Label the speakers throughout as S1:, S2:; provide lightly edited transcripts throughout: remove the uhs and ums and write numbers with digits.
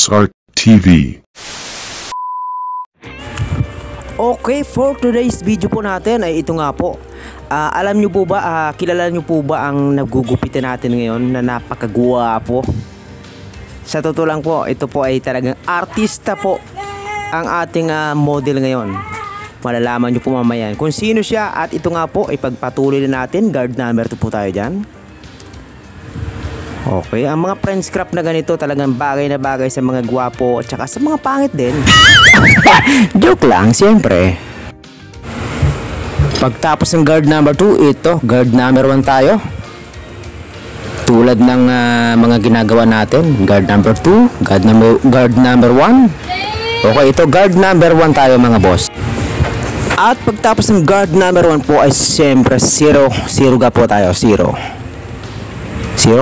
S1: Boss Art TV.
S2: Okay, for today's video po natin ay ito nga po. Alam nyo po ba, kilala nyo po ba ang nagugupitan natin ngayon na napakagwapo? Sa totoo lang po, ito po ay talagang artista po ang ating model ngayon. Malalaman nyo po mamaya kung sino siya, at ito nga po ay pagpatuloy na natin. Guard number 2 po tayo dyan. Okay, ang mga French craft na ganito talagang bagay na bagay sa mga gwapo at saka sa mga pangit din. Joke lang, siyempre. Pagtapos ng guard number 2, ito, guard number 1 tayo. Tulad ng mga ginagawa natin, guard number 2, guard number 1. Okay, ito guard number 1 tayo mga boss. At pagtapos ng guard number 1 po ay siyempre 0 ga po tayo, 0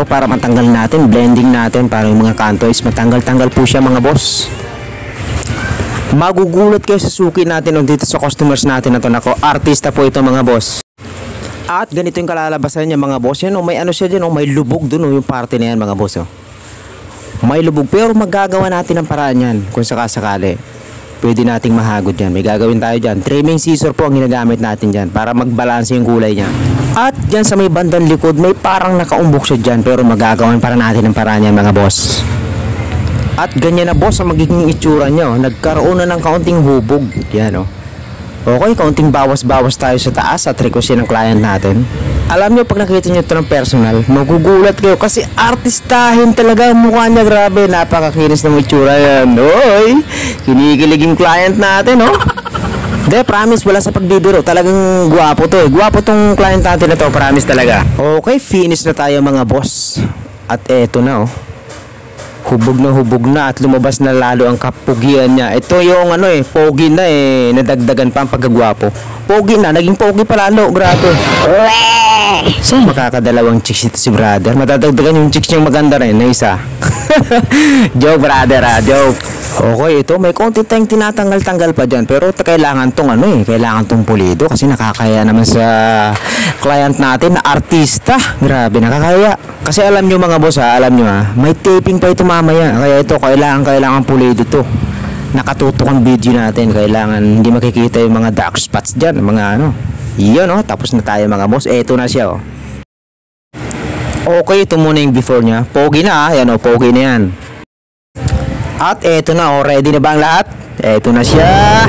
S2: para matanggal natin, blending natin para yung mga kanto is matanggal-tanggal po siya mga boss. Magugulat kayo sa suki natin dito sa customers natin na to. Nako, artista po ito mga boss. At ganito yung kalalabasan niya mga boss. Yan, may ano siya dyan, may lubog dun yung parte na yan mga boss. May lubog, pero magagawa natin ang paraan yan kung sakasakali. Pwede nating mahagod yan. May gagawin tayo dyan. Trimming scissor po ang ginagamit natin dyan para magbalanse yung kulay niya. At dyan sa may bandang likod, may parang nakaumbok siya dyan, pero magagawan para natin ang paraan yan mga boss. At ganyan na boss ang magiging itsura nyo. Nagkaroon na ng kaunting hubog. Yan o. Okay, kaunting bawas-bawas tayo sa taas at request yan ng client natin. Alam nyo, pag nakita nyo ito ng personal, magugulat kayo kasi artistahin talaga ang mukha niya. Grabe, napakakinis ng itsura yan. Oy, kinikilig yung client natin, oh. De, promise, wala sa pagbibiro. Talagang guwapo to, eh. Guwapo tong client natin na to, promise talaga. Okay, finish na tayo mga boss. At eto na, oh. Hubog na at lumabas na lalo ang kapugian niya. Ito yung pogi na nadagdagan pa ang pagkagwapo. Pogi na, naging pogi pa lalo, grabe. So, makakadalawang chicks ito si brother. Matadagdagan yung chicks niyang maganda rin na isa. Joke brother, joke. Okay, ito may konti tayong tinatanggal-tanggal pa dyan, pero kailangan tong kailangan tong pulido kasi nakakaya naman sa client natin na artista. Grabe, nakakaya. Kasi alam nyo mga boss alam nyo may taping pa ito mamaya, kaya ito kailangan pulido to. Nakatutok ang video natin, kailangan hindi makikita yung mga dark spots dyan, mga yun tapos na tayo mga boss. Eto na siya Okay, ito muna yung before nya. Pogi na yan pogi na yan. At eto na ready na ba ang lahat? Eto na siya.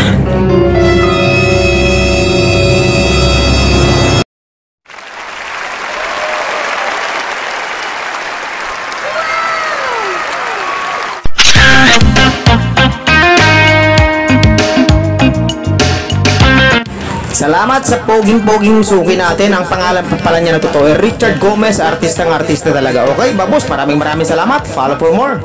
S2: Salamat sa poging-poging suki natin. Ang pangalan pa pala niya na totoo Richard Gomez, artista talaga. Okay, babos, maraming salamat. Follow for more.